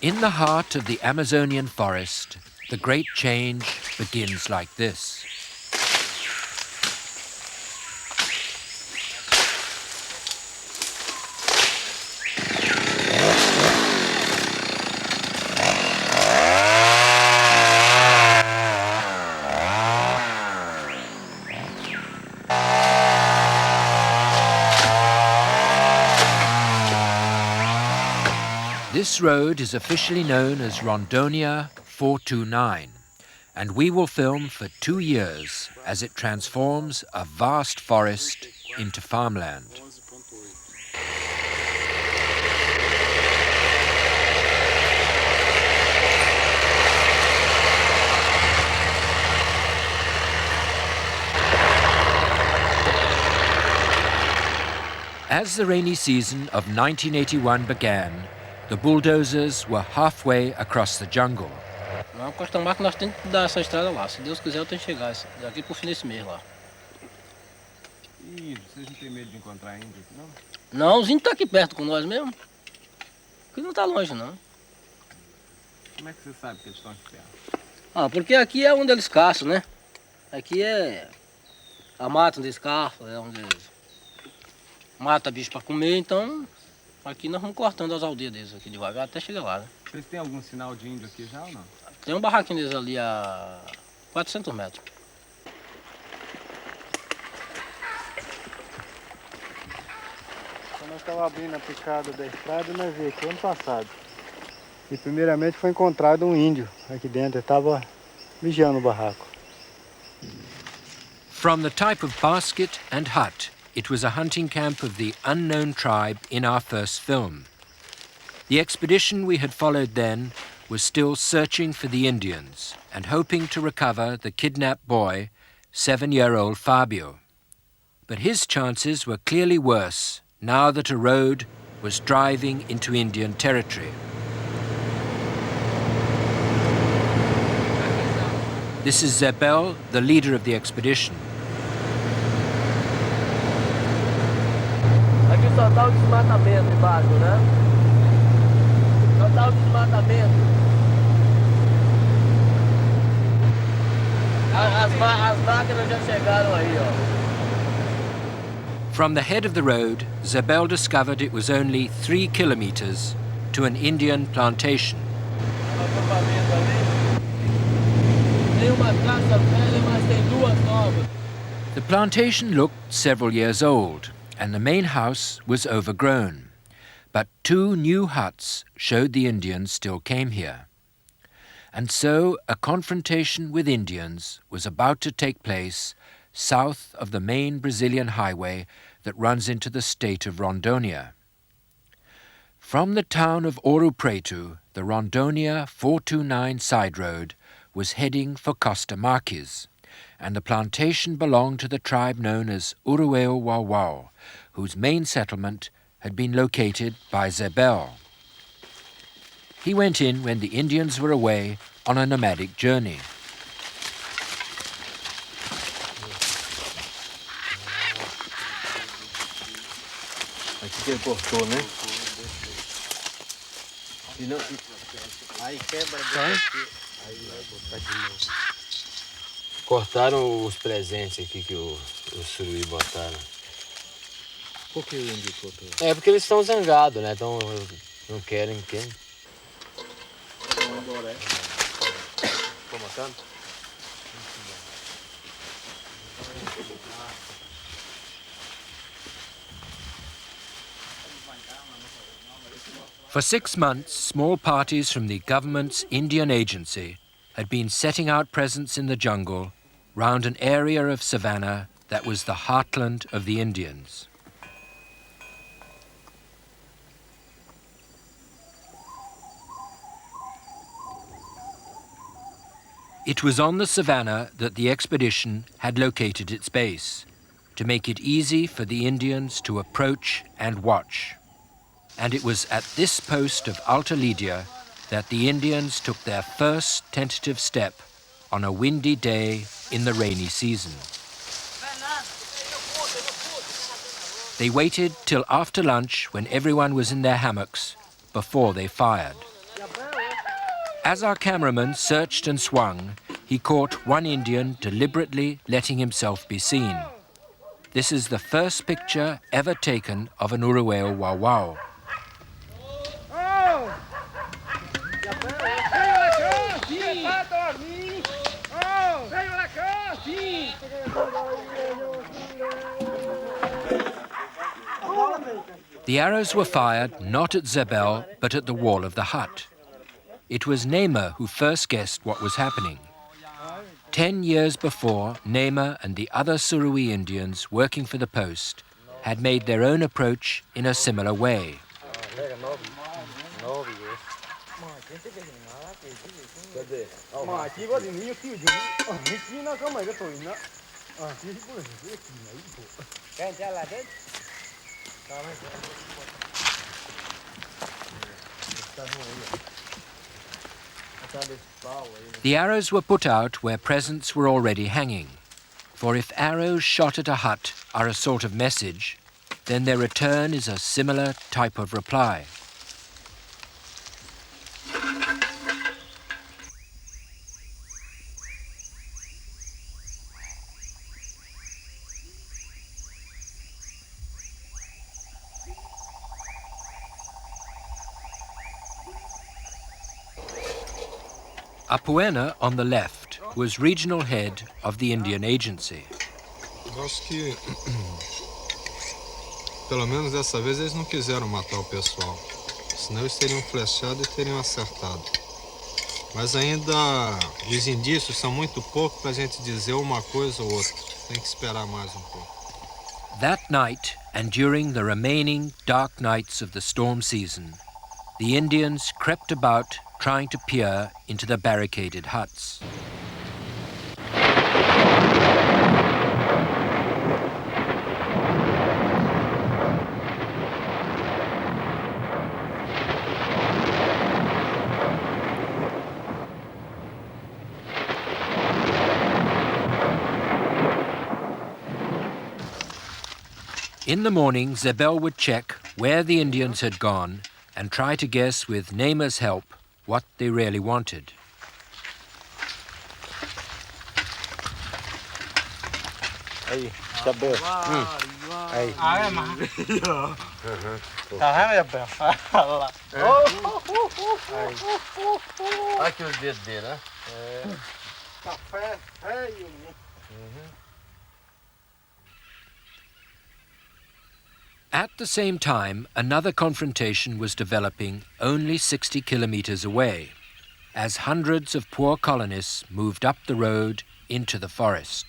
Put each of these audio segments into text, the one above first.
In the heart of the Amazonian forest, the great change begins like this. This road is officially known as Rondonia 429, and we will film for 2 years as it transforms a vast forest into farmland. As the rainy season of 1981 began, the bulldozers were halfway across the jungle. Não, Costa Marca, nós temos que dar essa estrada lá. Se Deus quiser, eu tenho que chegar daqui pro fim desse mês lá. E vocês não têm medo de encontrar índio aqui, não? Não, os índios estão aqui perto com nós mesmo. Aqui não está longe, não. Como é que você sabe que eles estão aqui perto? Ah, porque aqui é onde eles caçam, né? Aqui é a mata onde eles caçam, é onde eles matam bicho para comer, então aqui nós vamos cortando as aldeias deles aqui devagar até chegar lá, né? Vocês têm algum sinal de índio aqui já ou não? Tem um barraquinho deles ali a 400 metros. Quando nós estávamos abrindo a picada da estrada, nós vimos aqui ano passado. E primeiramente foi encontrado um índio aqui dentro, ele estava vigiando o barraco. From the type of basket and hut, it was a hunting camp of the unknown tribe in our first film. The expedition we had followed then was still searching for the Indians and hoping to recover the kidnapped boy, 7-year-old Fabio. But his chances were clearly worse now that a road was driving into Indian territory. This is Zebel, the leader of the expedition. Aqui só está o desmatamento embaixo, né? Só está o desmatamento. As máquinas já chegaram aí, ó. From the head of the road, Zebel discovered it was only 3 kilometers to an Indian plantation. The plantation looked several years old, and the main house was overgrown. But 2 new huts showed the Indians still came here. And so a confrontation with Indians was about to take place south of the main Brazilian highway that runs into the state of Rondonia. From the town of Ouro Preto, the Rondonia 429 side road was heading for Costa Marques, and the plantation belonged to the tribe known as Urueu Wauwau, whose main settlement had been located by Zebel. He went in when the Indians were away on a nomadic journey. Aqui que ele cortou, né? E não... Aí quebra aí vai botar de novo. Cortaram os presentes aqui que os suruí botaram. Por que o índio cortou? É porque eles estão zangados, né? Então não querem que... Ficou matando? For 6 months, small parties from the government's Indian agency had been setting out presents in the jungle round an area of savanna that was the heartland of the Indians. It was on the savanna that the expedition had located its base, to make it easy for the Indians to approach and watch. And it was at this post of Alta Lidia that the Indians took their first tentative step on a windy day in the rainy season. They waited till after lunch when everyone was in their hammocks before they fired. As our cameraman searched and swung, he caught one Indian deliberately letting himself be seen. This is the first picture ever taken of an Uruweo Wawao. The arrows were fired not at Zebel, but at the wall of the hut. It was Nema who first guessed what was happening. 10 years before, Nema and the other Surui Indians working for the post had made their own approach in a similar way. The arrows were put out where presents were already hanging, for if arrows shot at a hut are a sort of message, then their return is a similar type of reply. Apuena, on the left, was regional head of the Indian agency. Eu acho que, pelo menos dessa vez, eles não quiseram matar o pessoal. Senão eles teriam flechado e teriam acertado. Mas ainda os indícios são muito pouco para a gente dizer uma coisa ou outra. Tem que esperar mais um pouco. That night, and during the remaining dark nights of the storm season, the Indians crept about trying to peer into the barricaded huts. In the morning, Zebel would check where the Indians had gone and try to guess with Nema's help what they really wanted. Aí, Isabel. Aí. Ah, é, mas... Tá vendo, Isabel? Olha lá. Olha aqui os dedos dele, né? Café, feio. At the same time, another confrontation was developing only 60 kilometers away, as hundreds of poor colonists moved up the road into the forest.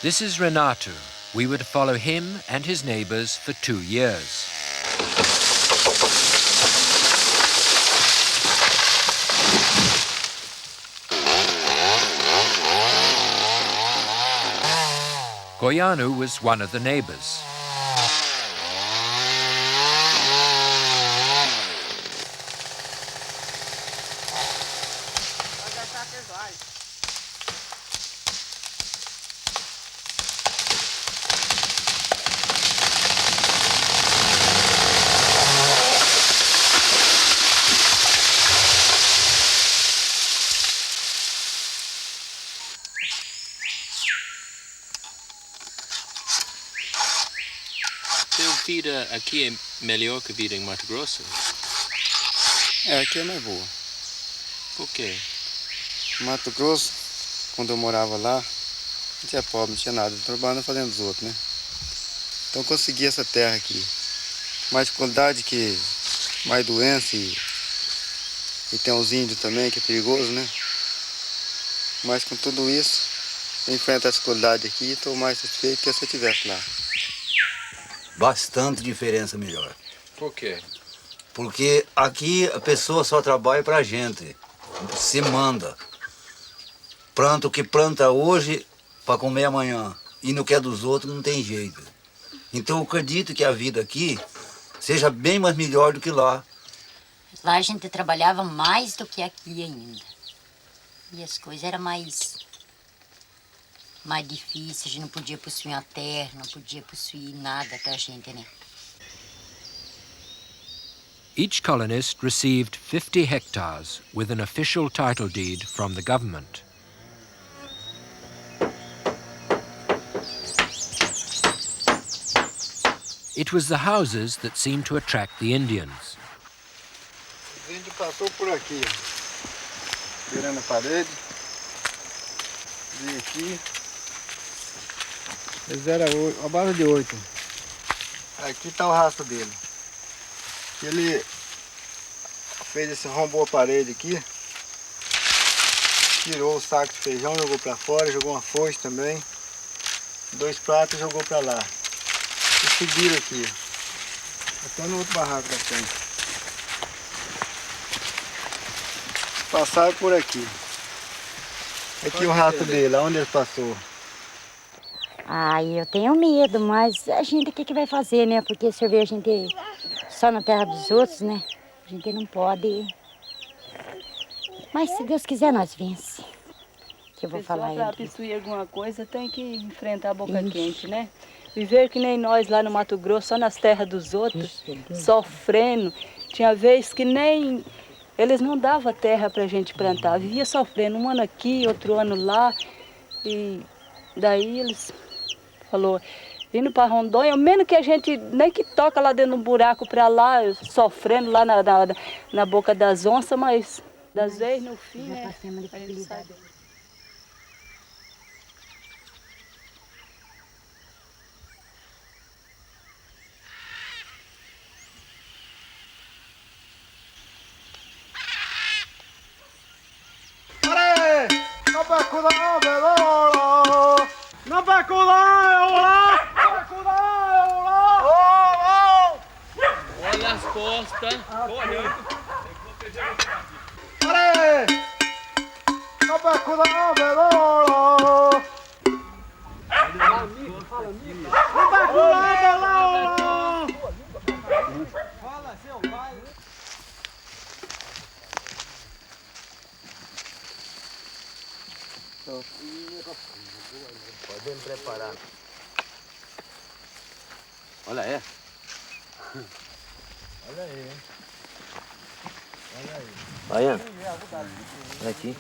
This is Renato. We would follow him and his neighbors for 2 years. Goiano was one of the neighbors. A vida aqui é melhor que a vida em Mato Grosso? É, aqui é mais boa. Por quê? Mato Grosso, quando eu morava lá, não tinha pobre, não tinha nada, trabalhando fazendo dos outros, né? Então eu consegui essa terra aqui. Mais dificuldade que mais doença e tem uns índios também, que é perigoso, né? Mas com tudo isso, eu enfrento a dificuldade aqui e estou mais satisfeito que se eu estivesse lá. Bastante diferença melhor. Por quê? Porque aqui a pessoa só trabalha pra gente. Se manda. Planta o que planta hoje para comer amanhã. E no que é dos outros não tem jeito. Então eu acredito que a vida aqui seja bem mais melhor do que lá. Lá a gente trabalhava mais do que aqui ainda. E as coisas eram mais mais difícil, a gente não podia possuir uma terra, não podia possuir nada pra gente, né? Each colonist received 50 hectares with an official title deed from the government. It was the houses that seemed to attract the Indians. O índio passou por aqui, ó, beirando a parede, veio aqui. Eles eram a base de 8. Aqui está o rastro dele. Ele fez esse, rombou a parede aqui, tirou o saco de feijão, jogou para fora, jogou uma foice também, 2 pratos e jogou para lá. E subiram aqui, até no outro barraco da frente. Passaram por aqui. Aqui o rastro dele, aonde ele passou. Ai, eu tenho medo, mas a gente o que vai fazer, né? Porque se eu ver a gente só na terra dos outros, né? A gente não pode. Mas se Deus quiser, nós vence. Que eu vou falar para ele. possuir alguma coisa tem que enfrentar a boca quente, né? Viver que nem nós lá no Mato Grosso, só nas terras dos outros, sofrendo. Tinha vez que nem eles não davam terra pra gente plantar, vivia sofrendo, um ano aqui, outro ano lá. E daí eles falou, vindo para Rondônia, menos que a gente nem que toca lá dentro de um buraco para lá, sofrendo lá na boca das onças, mas das vezes no fim, né, a gente sabe. Olha as costas. Podemos preparar. Olha aí. Olha aí, hein? Olha aí. Olha. Olha aqui.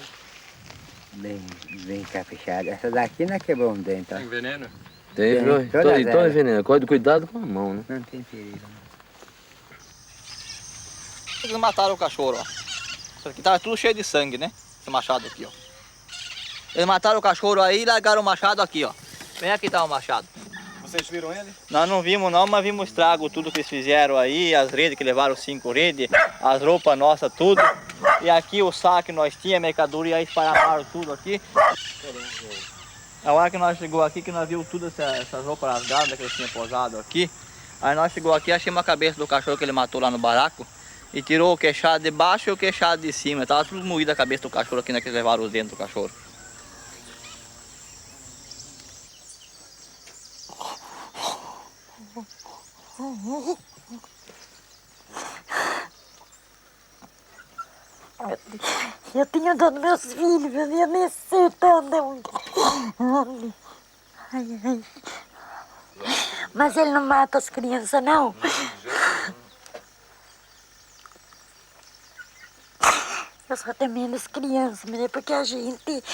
Bem caprichada. Essa daqui não quebrou um dente, tá? Tem veneno? Tem, Então é veneno. Cuidado com a mão, né? Não tem perigo. Eles mataram o cachorro, ó. Isso aqui tava tudo cheio de sangue, né? Esse machado aqui, ó. Eles mataram o cachorro aí e largaram o machado aqui, ó. Vem aqui tá o machado. Vocês viram ele? Nós não vimos não, mas vimos o estrago, tudo que eles fizeram aí, as redes que levaram 5 redes, as roupas nossas, tudo. E aqui o saco que nós tínhamos, mercadoria, aí espalharam tudo aqui. A hora que nós chegou aqui, que nós vimos tudo essas roupas rasgadas que eles tinham posado aqui. Aí nós chegou aqui, achamos a cabeça do cachorro que ele matou lá no baraco. E tirou o queixado de baixo e o queixado de cima. Tava tudo moído a cabeça do cachorro aqui, né, que eles levaram os dentes do cachorro. Eu tenho dó dos meus filhos, eu ia nem acertando. Ai, ai. Mas ele não mata as crianças, não? Eu só tenho menos crianças, mas é porque a gente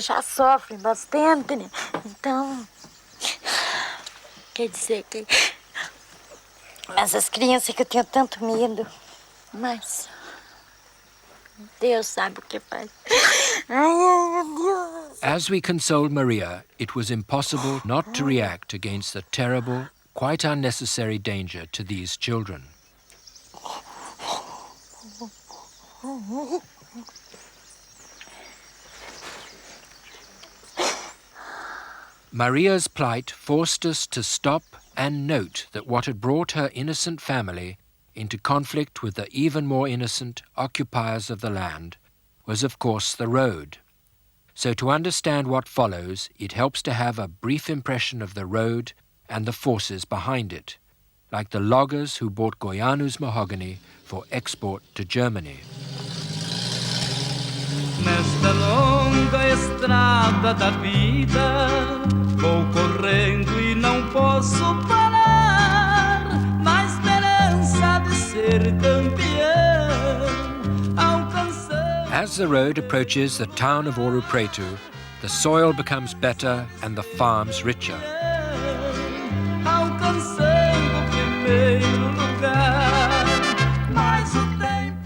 já sofre bastante, né? Então, quer dizer que... Mas as crianças que eu tenho tanto medo, mas... Deus sabe o que faz. Ai, meu Deus. As we consoled Maria, it was impossible not to react against the terrible, quite unnecessary danger to these children. Maria's plight forced us to stop and note that what had brought her innocent family into conflict with the even more innocent occupiers of the land was, of course, the road. So to understand what follows, it helps to have a brief impression of the road and the forces behind it, like the loggers who bought Goianu's mahogany for export to Germany. Nesta longa longa estrada da vida, vou correndo e não posso parar, na esperança de ser campeão, alcançando. As the road approaches the town of Ouro Preto, the soil becomes better and the farms richer.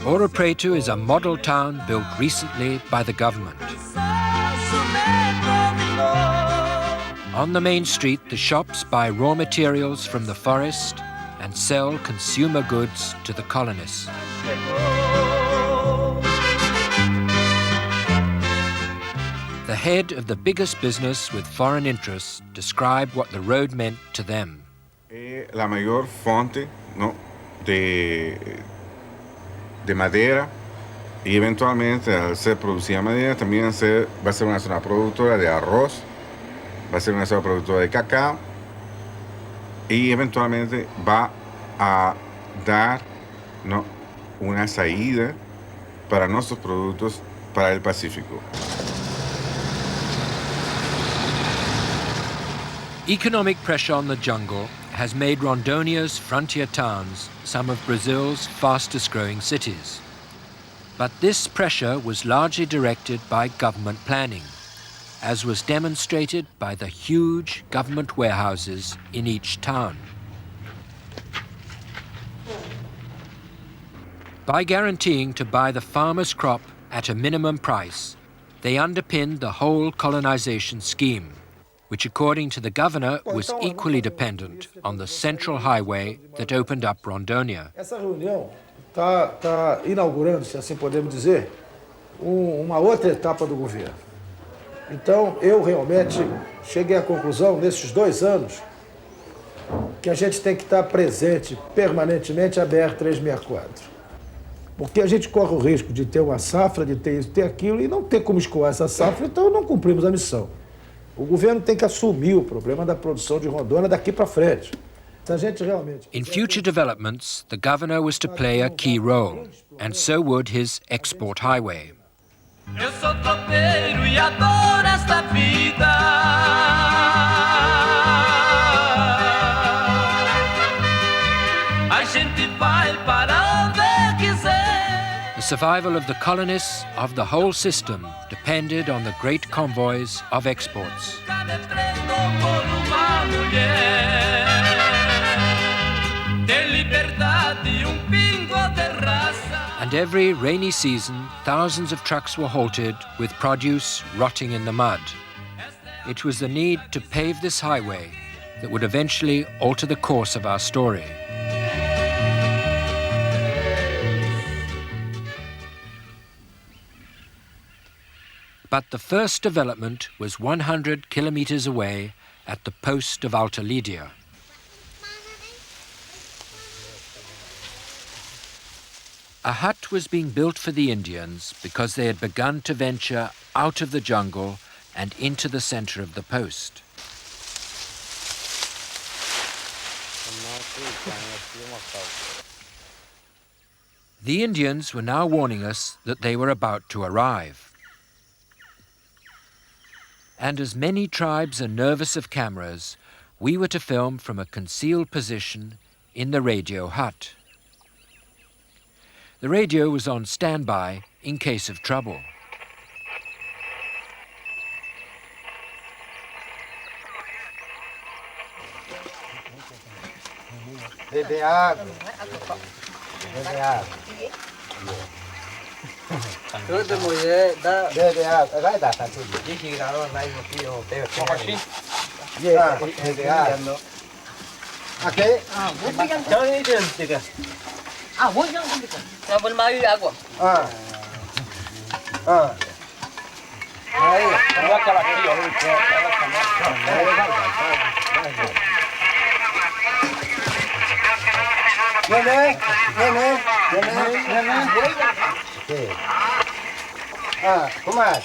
Ouro Preto is a model town built recently by the government. On the main street, the shops buy raw materials from the forest and sell consumer goods to the colonists. The head of the biggest business with foreign interests described what the road meant to them. La mayor fonte, ¿no?, de madera, y eventualmente al ser producida madera también va a ser una zona productora de arroz, va a ser una zona productora de cacao, y eventualmente va a dar, ¿no?, una salida para nuestros productos para el Pacífico. Economic pressure on the jungle has made Rondonia's frontier towns some of Brazil's fastest growing cities. But this pressure was largely directed by government planning, as was demonstrated by the huge government warehouses in each town. By guaranteeing to buy the farmer's crop at a minimum price, they underpinned the whole colonization scheme, which according to the governor was equally dependent on the central highway that opened up Rondonia. Essa reunião está inaugurando, se assim podemos dizer, uma outra etapa do governo. Então, eu realmente cheguei à conclusão, nesses 2 anos, que a gente tem que estar presente permanentemente à BR-364. Porque a gente corre o risco de ter uma safra, de ter isso, ter aquilo, e não ter como escoar essa safra, então não cumprimos a missão. O governo tem que assumir o problema da produção de Rondônia daqui para frente. Se a gente realmente... In future developments, the governor was to play a key role, and so would his export highway. Eu sou tropeiro e adoro esta vida. A gente vai para onde quiser. The survival of the colonists, of the whole system, depended on the great convoys of exports. And every rainy season, thousands of trucks were halted with produce rotting in the mud. It was the need to pave this highway that would eventually alter the course of our story. But the first development was 100 kilometers away at the post of Alta Lídia. A hut was being built for the Indians because they had begun to venture out of the jungle and into the center of the post. The Indians were now warning us that they were about to arrive. And as many tribes are nervous of cameras, we were to film from a concealed position in the radio hut. The radio was on standby in case of trouble. Beber água. Beber água. Toda mulher dá... Bebe água. Vai dar, tá tudo. Beber água. Aqui? vou pegar. Então aí dentro, fica. Vou pegar. Eu vou mais água. Aí. Olha aquela aqui, ó. Neném. Comadre.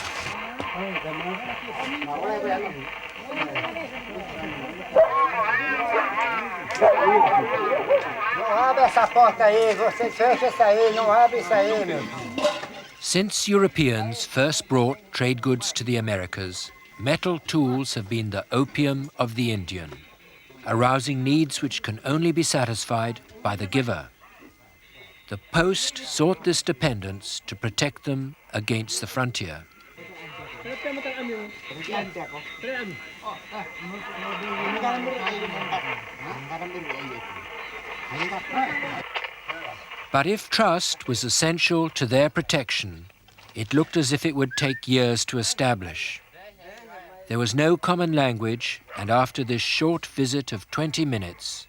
Não abre essa porta aí, você fecha essa aí, não abre isso aí, meu filho. Since Europeans first brought trade goods to the Americas, metal tools have been the opium of the Indian, arousing needs which can only be satisfied by the giver. The post sought this dependence to protect them against the frontier. But if trust was essential to their protection, it looked as if it would take years to establish. There was no common language, and after this short visit of 20 minutes,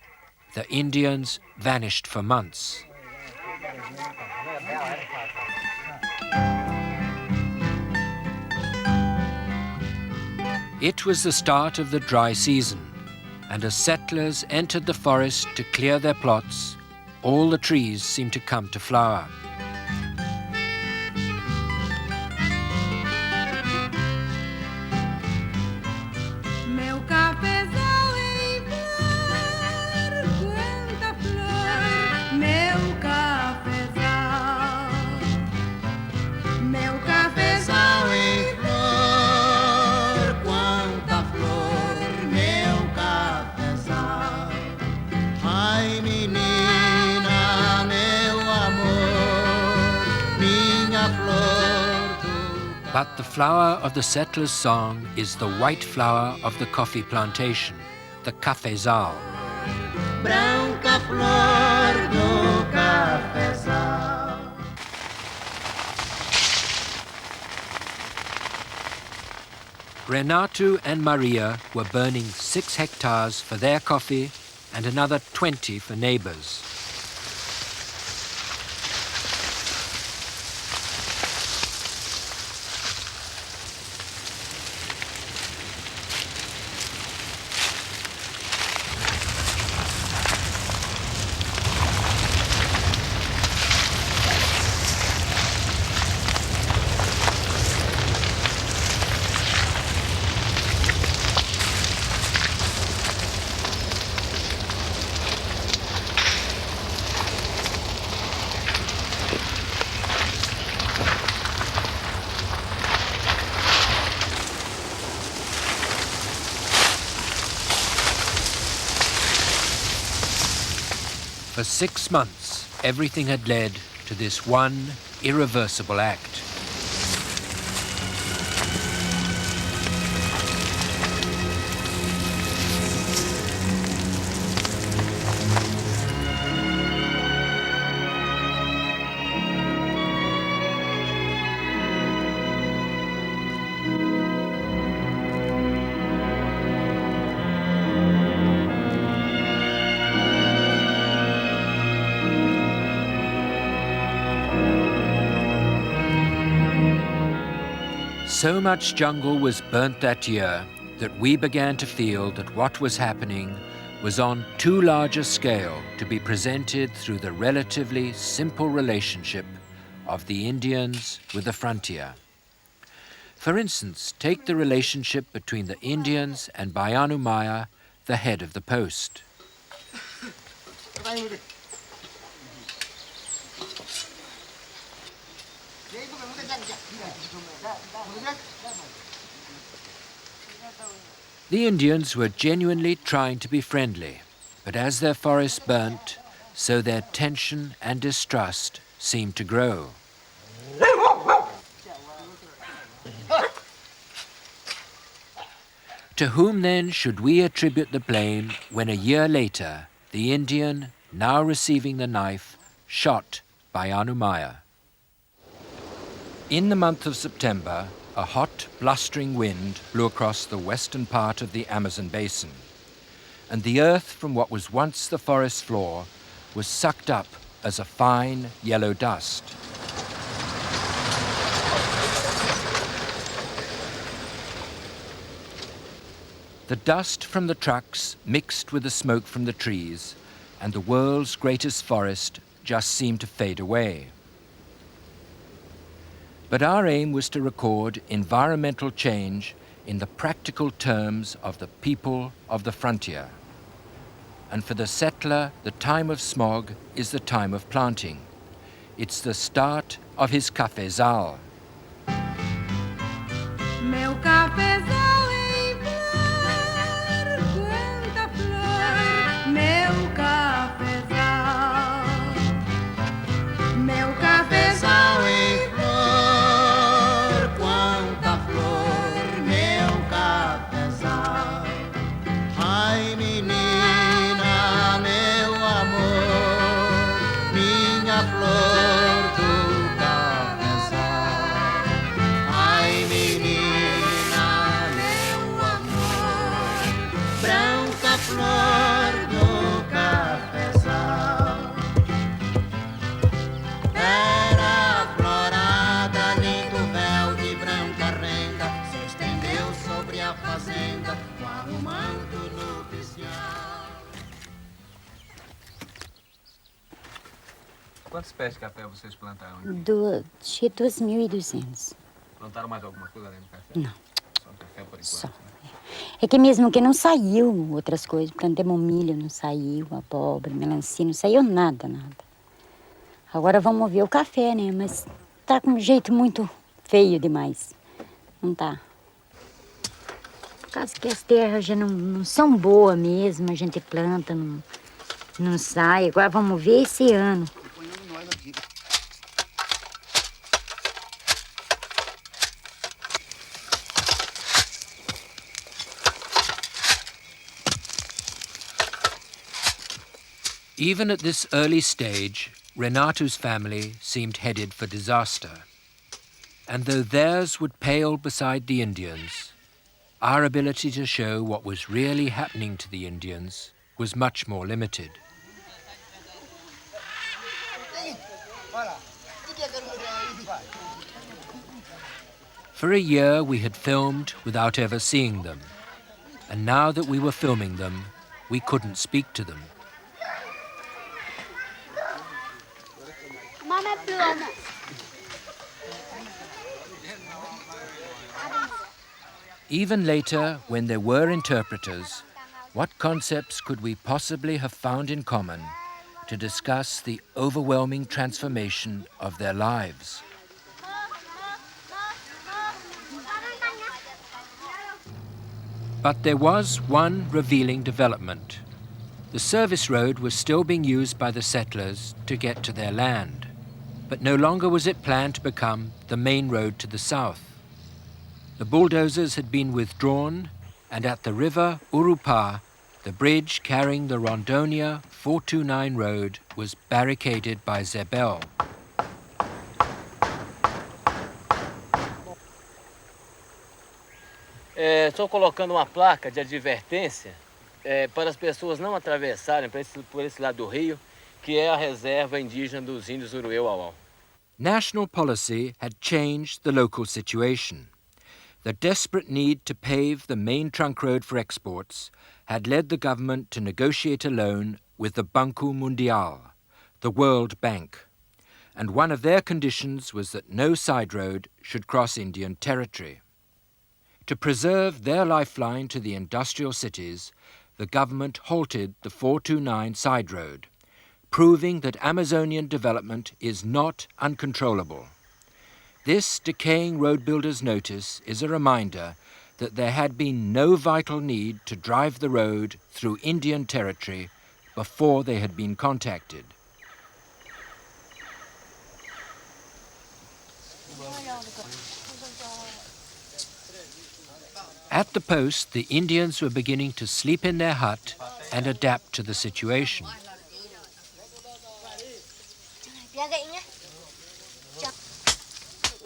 the Indians vanished for months. It was the start of the dry season, and as settlers entered the forest to clear their plots, all the trees seemed to come to flower. Meu cafezal em flor, quanta flor, meu cafezal. Meu cafezal em flor, quanta flor, meu cafezal. Ai, menina, meu amor, minha flor. But the flower of the settler's song is the white flower of the coffee plantation, the cafezal. Branca flor do cafezal. Renato and Maria were burning 6 hectares for their coffee and another 20 for neighbors. For 6 months, everything had led to this one irreversible act. So much jungle was burnt that year that we began to feel that what was happening was on too large a scale to be presented through the relatively simple relationship of the Indians with the frontier. For instance, take the relationship between the Indians and Baiano Maya, the head of the post. The Indians were genuinely trying to be friendly, but as their forests burnt, so their tension and distrust seemed to grow. To whom then should we attribute the blame when a year later the Indian, now receiving the knife, shot Baiano Maya? In the month of September, a hot, blustering wind blew across the western part of the Amazon basin, and the earth from what was once the forest floor was sucked up as a fine yellow dust. The dust from the trucks mixed with the smoke from the trees, and the world's greatest forest just seemed to fade away. But our aim was to record environmental change in the practical terms of the people of the frontier. And for the settler, the time of smog is the time of planting. It's the start of his cafezal. Meu cafezal em flor, quanta flor, meu cafezal. Meu cafezal em flor, quanta flor, meu cafezal. Ai menina, meu amor, minha flor do cafezal. Ai menina, meu amor, branca flor do cafezal. Era florada, lindo véu de branca renda, se estendeu sobre a fazenda, qual um manto nupcial. Quantos pés de café vocês plantaram? Acho que 2.200. Plantaram mais alguma coisa além do café? Não. Só café por enquanto. Só. Né? É que mesmo que não saiu outras coisas, plantemos milho, não saiu, abóbora, melancia, não saiu nada. Agora vamos ver o café, né? Mas tá com um jeito muito feio demais. Não tá. Por causa que as terras já não são boas mesmo, a gente planta, não sai. Agora vamos ver esse ano. Even at this early stage, Renato's family seemed headed for disaster. And though theirs would pale beside the Indians, our ability to show what was really happening to the Indians was much more limited. For a year we had filmed without ever seeing them, and now that we were filming them, we couldn't speak to them. Even later, when there were interpreters, what concepts could we possibly have found in common to discuss the overwhelming transformation of their lives? But there was one revealing development. The service road was still being used by the settlers to get to their land, but no longer was it planned to become the main road to the south. The bulldozers had been withdrawn, and at the river Urupa, the bridge carrying the Rondonia 429 road was barricaded by Zebel. Estou colocando uma placa de advertência para as pessoas não atravessarem por esse lado do rio, que é a reserva indígena dos índios Urueu-Auau. National policy had changed the local situation. The desperate need to pave the main trunk road for exports had led the government to negotiate a loan with the Banco Mundial, the World Bank, and one of their conditions was that no side road should cross Indian territory. To preserve their lifeline to the industrial cities, the government halted the 429 side road, proving that Amazonian development is not uncontrollable. This decaying road builder's notice is a reminder that there had been no vital need to drive the road through Indian territory before they had been contacted. At the post, the Indians were beginning to sleep in their hut and adapt to the situation.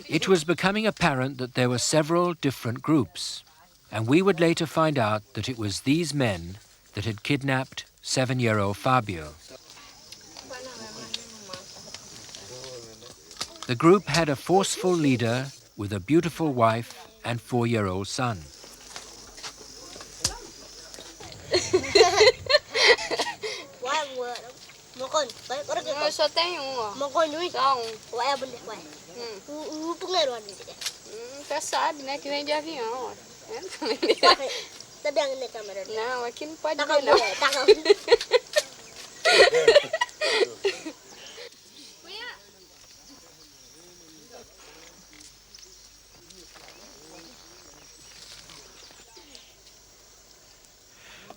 It was becoming apparent that there were several different groups, and we would later find out that it was these men that had kidnapped 7-year-old Fabio. The group had a forceful leader with a beautiful wife and 4-year-old son. Eu só tenho um, ó. Só um. O primeiro ano. Você sabe, né? Que vem de avião, ó. Tá vendo na câmera? Não, aqui não pode ver, não.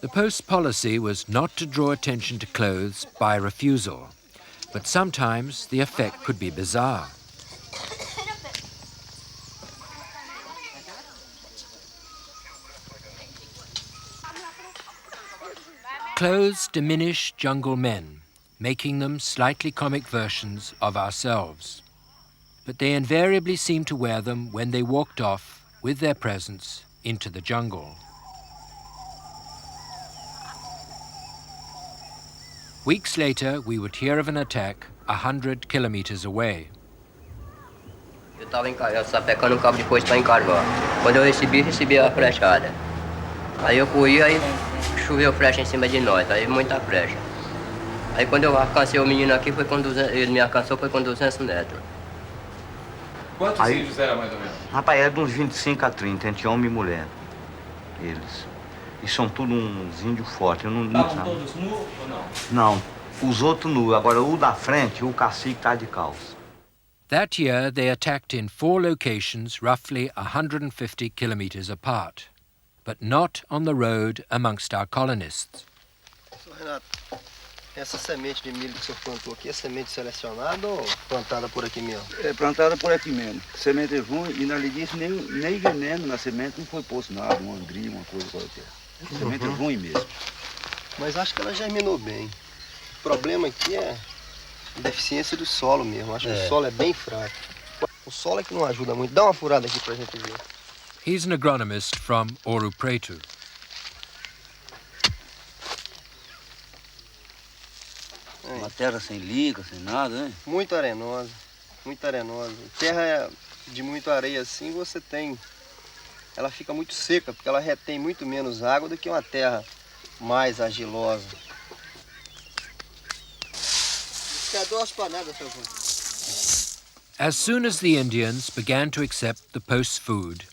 The post's policy was not to draw attention to clothes by refusal, but sometimes the effect could be bizarre. Clothes diminish jungle men, making them slightly comic versions of ourselves. But they invariably seemed to wear them when they walked off with their presence into the jungle. Weeks later, we would hear of an attack 100 kilometers away. Eu estava sapecando um cabo de foice para encarvar. Quando eu recebi a flechada. Aí eu corri, aí choveu flecha em cima de nós, aí muita flecha. Aí quando eu alcancei o menino aqui, foi com 200, ele me alcançou foi com 200 metros. Quantos índios eram mais ou menos? Rapaz, era de uns 25 a 30, entre homem e mulher. Eles. E são todos uns índios fortes. Estavam todos nus ou não? Não, os outros nus. Agora o da frente, o cacique tá de calça. That year, they attacked in 4 locations roughly 150 kilometers apart, but not on the road amongst our colonists. Renato, essa semente de milho que o senhor plantou aqui é semente selecionada ou plantada por aqui mesmo? É plantada por aqui mesmo. Semente ruim e, na disso, nem veneno na semente não foi posto nada, um angri, uma coisa qualquer. Semente ruim mesmo. Mas acho que ela germinou bem. O problema aqui é a deficiência do solo mesmo. Acho que o solo é bem fraco. O solo é que não ajuda muito. Dá uma furada aqui pra gente ver. He's an agronomist from Ouro Preto. Uma terra sem liga, sem nada, né? Muito arenosa, muito arenosa. Terra de muita areia assim, você tem... Ela fica muito seca, porque ela retém muito menos água do que uma terra mais argilosa. As soon as the Indians began to accept the post's food,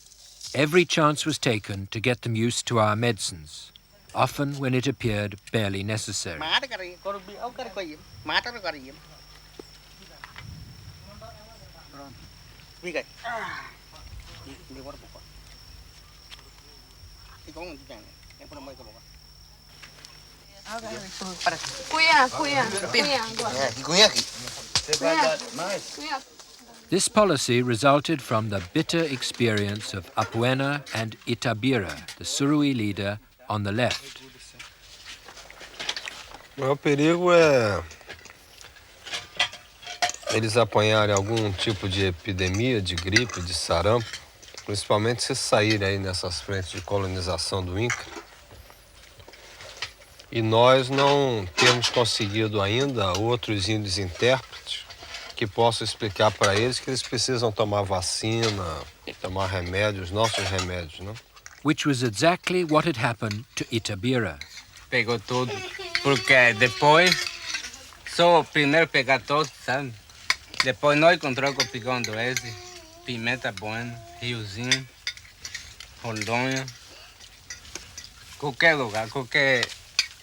every chance was taken to get them used to our medicines, often when it appeared barely necessary. This policy resulted from the bitter experience of Apuena and Itabira, the Surui leader, on the left. O maior perigo é eles apanharem algum tipo de epidemia, de gripe, de sarampo, principalmente se saírem aí nessas frentes de colonização do Inca. E nós não temos conseguido ainda outros índios intérpretes que possam explicar para eles que eles precisam tomar vacina, tomar remédios, nossos remédios, não? Which was exactly what had happened to Itabira. Pegou tudo, porque depois, só primeiro pegar todo, sabe? Depois nós encontramos com picão doce, pimenta buena, riozinho, Rondônia, qualquer lugar, qualquer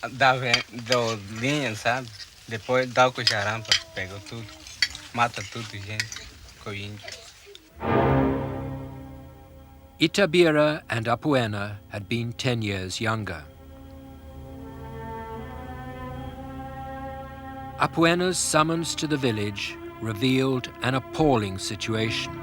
do linha, sabe? Depois dá com jarampa, pegou tudo, mata tudo, gente, com índio. Itabira and Apuena had been 10 years younger. Apuena's summons to the village revealed an appalling situation.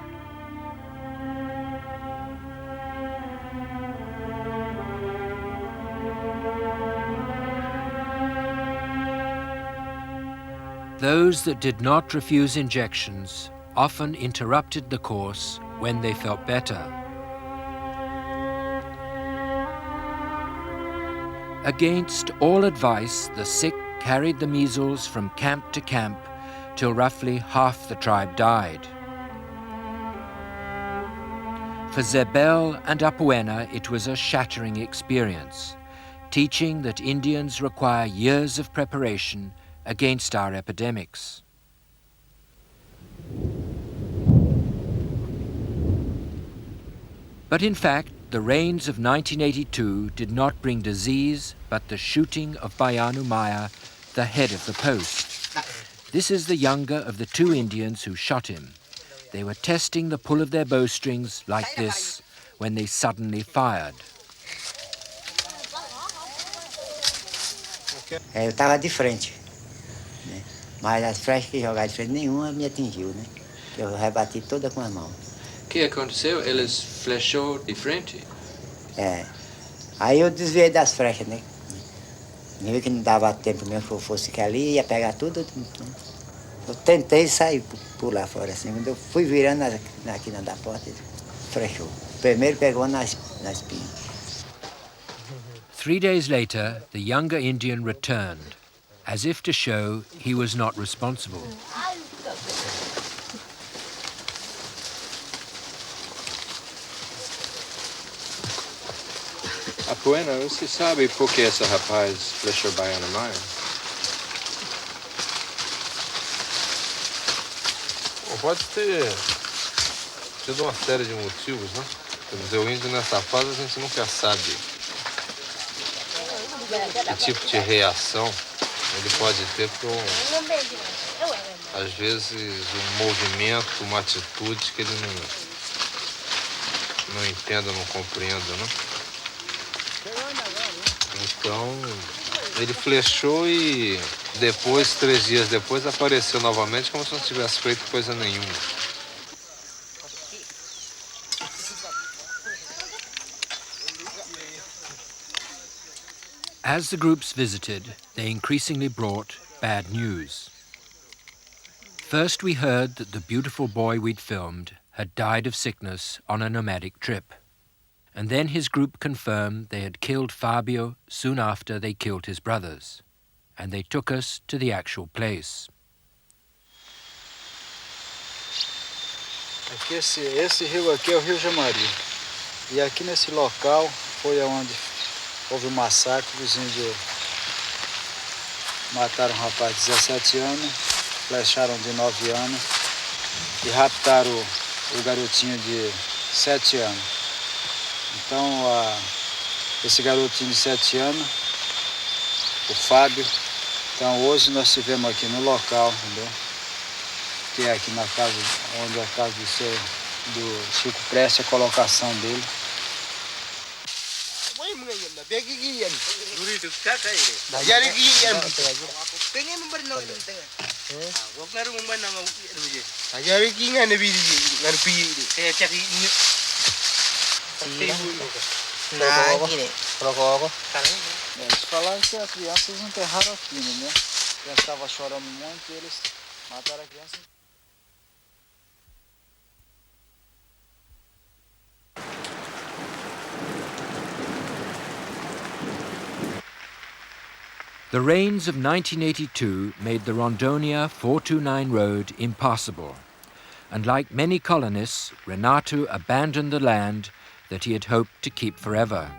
Those that did not refuse injections often interrupted the course when they felt better. Against all advice, the sick carried the measles from camp to camp till roughly half the tribe died. For Zebel and Apuena, it was a shattering experience, teaching that Indians require years of preparation against our epidemics. But in fact, the rains of 1982 did not bring disease, but the shooting of Baiano Maya, the head of the post. This is the younger of the 2 Indians who shot him. They were testing the pull of their bowstrings like this when they suddenly fired. Eu estava de frente, né? Mas as flechas que jogaram de frente, nenhuma me atingiu, né? Eu rebati toda com as mãos. O que aconteceu? Eles flechou de frente? É. Aí eu desviei das flechas, né? Eu vi que não dava tempo mesmo que eu fosse que ali, ia pegar tudo. Eu tentei sair por lá fora assim. Quando eu fui virando na quina da porta, ele flechou. Primeiro pegou na espinha. 3 days later, the younger Indian returned, as if to show he was not responsible. Apoena, você sabe por que esse rapaz flechou Baiana Maia? Pode ter tido uma série de motivos, né? Quer dizer, o índio nessa fase a gente nunca sabe que tipo de reação ele pode ter por, às vezes, um movimento, uma atitude que ele não entenda, não compreenda, né? Então, ele flechou e depois, 3 dias depois, apareceu novamente como se não tivesse feito coisa nenhuma. As the groups visited, they increasingly brought bad news. First we heard that the beautiful boy we'd filmed had died of sickness on a nomadic trip. And then his group confirmed they had killed Fabio soon after they killed his brothers. And they took us to the actual place. Aqui esse rio aqui é o Rio Jamari. E aqui nesse local foi onde houve um massacre. Os índios mataram um rapaz de 17 anos, flecharam de 9 anos e raptaram o garotinho de 7 anos. Então, esse garotinho de 7 anos, o Fábio, então hoje nós estivemos aqui no local, entendeu? Que é aqui na casa, onde é a casa do Chico Preste, a colocação dele. Eles falaram que as crianças enterraram aqui, né? A criança estava chorando muito e eles mataram a criança. The rains of 1982 made the Rondonia 429 road impassable, and like many colonists, Renato abandoned the land that he had hoped to keep forever.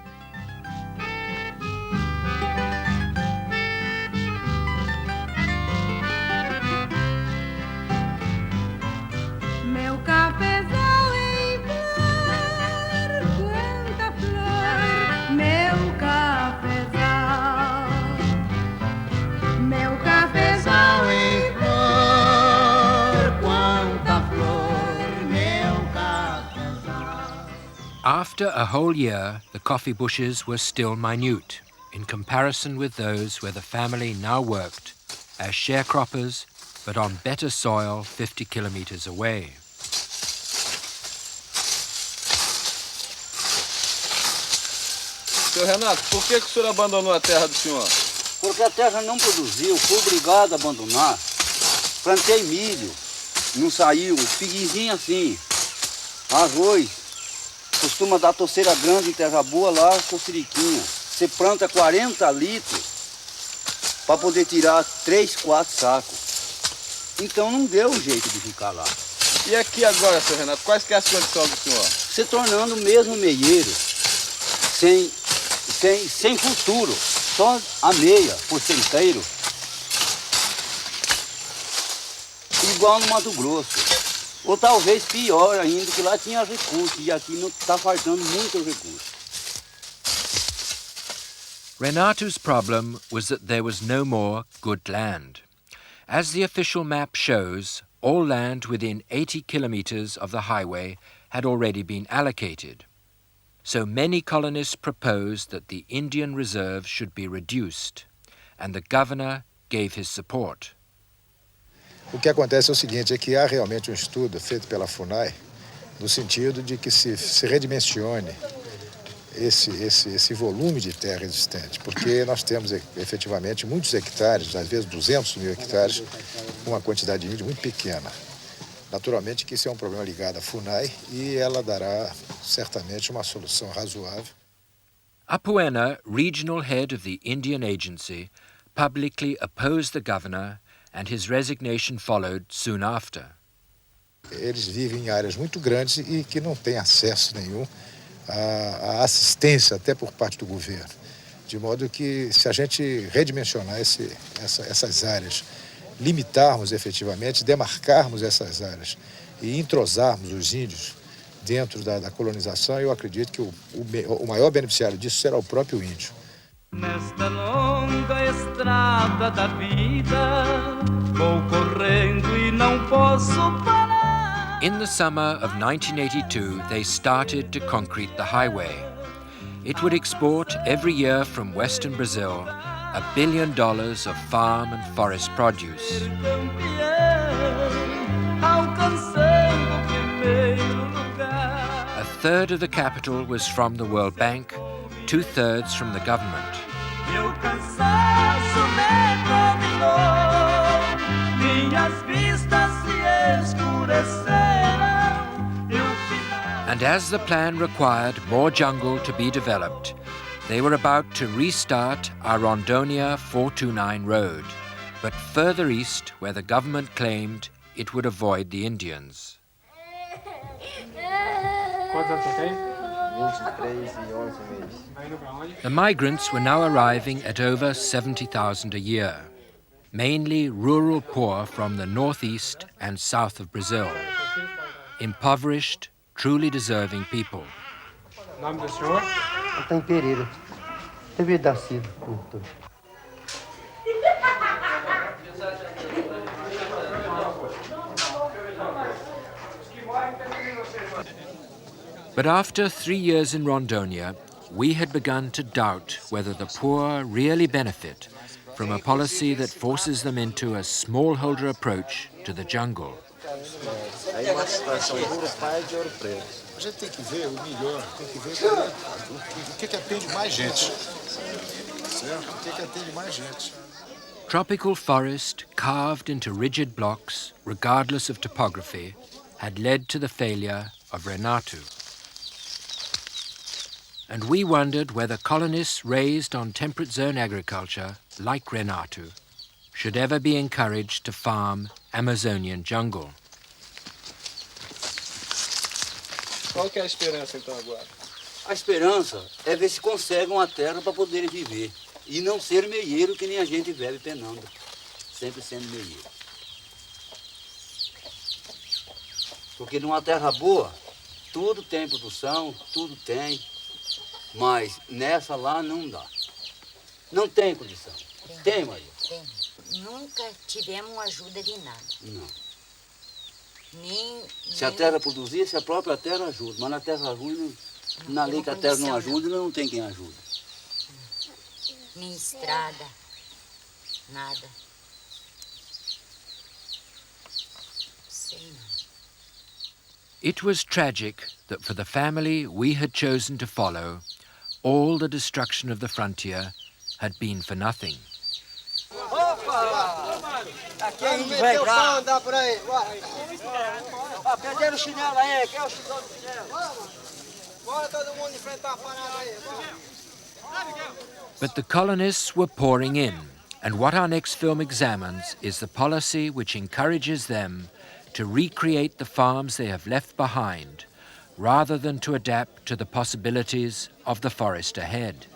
Meu cafezal em flor, quanta flor, meu cafezal. Meu cafezal em flor, quanta flor, meu cafezal. After a whole year, the coffee bushes were still minute in comparison with those where the family now worked as sharecroppers, but on better soil 50 kilometers away. Seu Renato, por que o senhor abandonou a terra do senhor? Porque a terra não produziu, fui obrigado a abandonar. Plantei milho, não saiu, piguinzinho assim, arroz. Costuma dar toceira grande em terra boa lá, toceriquinha. Você planta 40 litros para poder tirar 3, 4 sacos. Então não deu jeito de ficar lá. E aqui agora, seu Renato, quais que é as condições do senhor? Se tornando mesmo meieiro, sem futuro, só a meia, porcenteiro. Igual no Mato Grosso. Ou talvez pior ainda, que lá tinha recursos e aqui não está faltando muito recurso. Renato's problem was that there was no more good land. As the official map shows, all land within 80 kilometers of the highway had already been allocated. So many colonists proposed that the Indian reserve should be reduced, and the governor gave his support. O que acontece é o seguinte, é que há realmente um estudo feito pela FUNAI no sentido de que se redimensione esse volume de terra existente, porque nós temos efetivamente muitos hectares, às vezes 200 mil hectares, com uma quantidade de índio muito pequena. Naturalmente que isso é um problema ligado à FUNAI e ela dará certamente uma solução razoável. Apuena, regional head of the Indian Agency, publicly opposed the governor and his resignation followed soon after. Eles vivem em áreas muito grandes e que não têm acesso nenhum à assistência até por parte do governo. De modo que se a gente redimensionar essas áreas, limitarmos efetivamente, demarcarmos essas áreas e entrosarmos os índios dentro da colonização, eu acredito que o maior beneficiário disso será o próprio índio. Nesta longa estrada da vida, vou correndo e não posso parar. In the summer of 1982, they started to concrete the highway. It would export every year from western Brazil $1 billion of farm and forest produce. A third of the capital was from the World Bank, 2/3 from the government. And as the plan required more jungle to be developed, they were about to restart our Rondonia 429 road, but further east where the government claimed it would avoid the Indians. The migrants were now arriving at over 70,000 a year, mainly rural poor from the northeast and south of Brazil, impoverished, truly deserving people. But after 3 years in Rondonia, we had begun to doubt whether the poor really benefit from a policy that forces them into a smallholder approach to the jungle. A gente tem que ver o melhor, tem que ver o que atende mais gente. Certo? O que atende mais gente. Tropical forest carved into rigid blocks, regardless of topography, had led to the failure of Renato. And we wondered whether colonists raised on temperate zone agriculture, like Renato, should ever be encouraged to farm Amazonian jungle. Qual que é a esperança então agora? A esperança é ver se consegue uma terra para poderem viver e não ser meieiro que nem a gente vive penando, sempre sendo meieiro. Porque numa terra boa, tudo tem produção, tudo tem, mas nessa lá não dá. Não tem condição. Tem, Maria? Tem. Nunca tivemos ajuda de nada. Não. Nem se a terra produzisse, a própria terra ajuda, mas na terra ruim, na lei que a terra não ajuda, não tem quem ajuda. Nem estrada, nada. Sei não. It was tragic that for the family we had chosen to follow, all the destruction of the frontier had been for nothing. Aqui a gente vai pra andar por aí. Perderam o chinelo aí, quer o chinelo? Bora todo mundo enfrentar a parada aí. But the colonists were pouring in, and what our next film examines is the policy which encourages them to recreate the farms they have left behind, rather than to adapt to the possibilities of the forest ahead.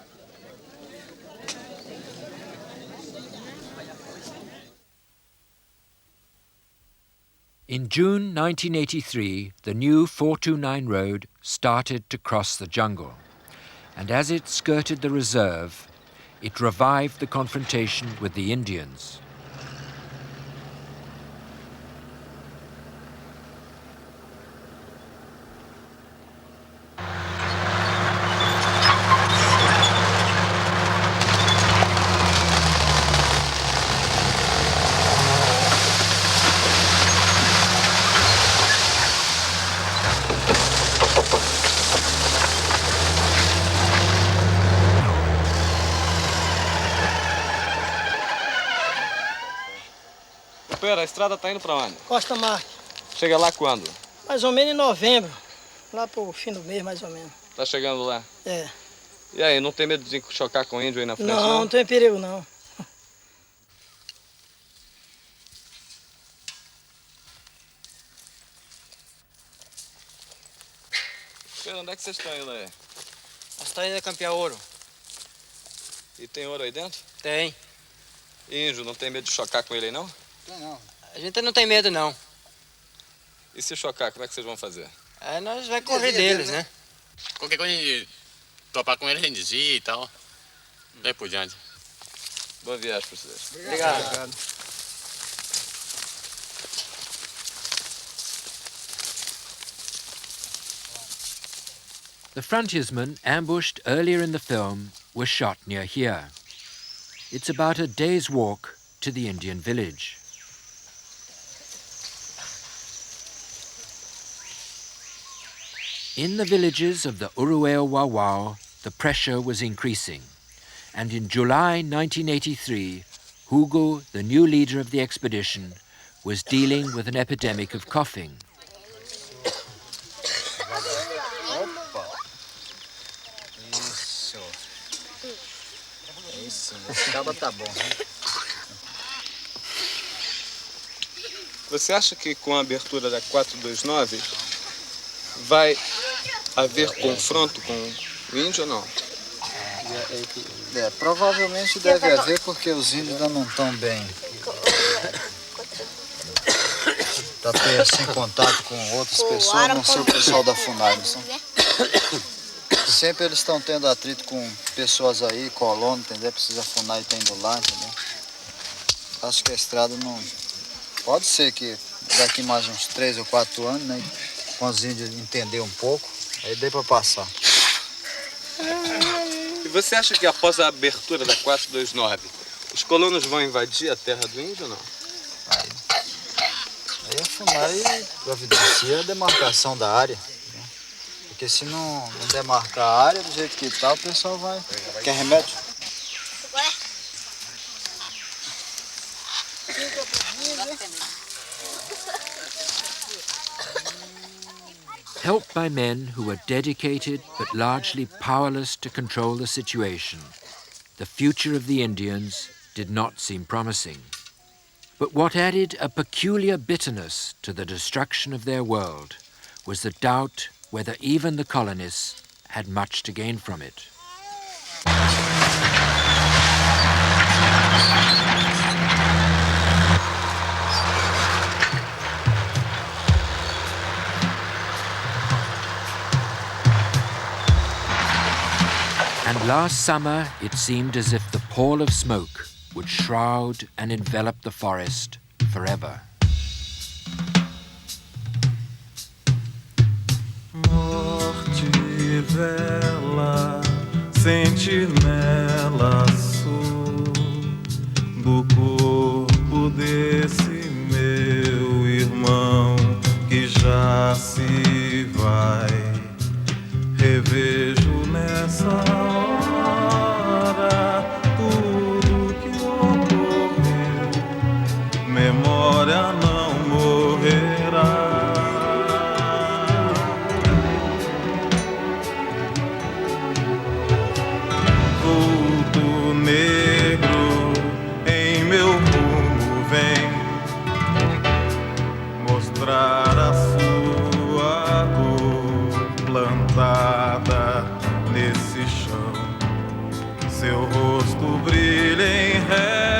In June 1983, the new 429 road started to cross the jungle, and as it skirted the reserve, it revived the confrontation with the Indians. Espera, a estrada tá indo pra onde? Costa Marque. Chega lá quando? Mais ou menos em novembro. Lá pro fim do mês, mais ou menos. Tá chegando lá? É. E aí, não tem medo de chocar com índio aí na frente, Não, não tem perigo, não. Espera, onde é que vocês estão indo aí? Nós estamos indo campear ouro. E tem ouro aí dentro? Tem. E índio, não tem medo de chocar com ele aí, não? Tem não. A gente não tem medo, não. E se chocar, como é que vocês vão fazer? Aí nós vamos correr deles, né? Qualquer coisa de topar com ele, a gente dizia e tal. Daí por diante. Boa viagem pra vocês. Obrigado. The frontiersmen ambushed earlier in the film were shot near here. It's about a day's walk to the Indian village. In the villages of the Urueo Wawao, the pressure was increasing, and in July 1983, Hugo, the new leader of the expedition, was dealing with an epidemic of coughing. Isso. Isso, esse cabo tá bom. Você acha que com a abertura da 429 vai haver confronto com o índio ou não? Provavelmente deve haver, porque os índios ainda não estão bem. Para ter assim contato com outras pessoas, não ser o pessoal da FUNAI. Sempre eles estão tendo atrito com pessoas aí, colono, entendeu? Precisa a FUNAI estar indo lá, entendeu? Acho que a estrada não... Pode ser que daqui mais uns 3 ou 4 anos, né? Com os índios entender um pouco, aí dê para passar. E você acha que após a abertura da 429, os colonos vão invadir a terra do índio ou não? Aí a FUNAI providencia a demarcação da área. Né? Porque se não demarcar a área do jeito que está, o pessoal vai... Quer remédio? Helped by men who were dedicated but largely powerless to control the situation, the future of the Indians did not seem promising. But what added a peculiar bitterness to the destruction of their world was the doubt whether even the colonists had much to gain from it. And last summer, it seemed as if the pall of smoke would shroud and envelop the forest forever. Morte vela, sentinela sou do corpo desse meu irmão que já se vai. Revejo nessa hora tudo que ocorreu, memória não morrerá. Vulto negro em meu rumo vem mostrar a sua dor plantada nesse chão. Seu rosto brilha em ré.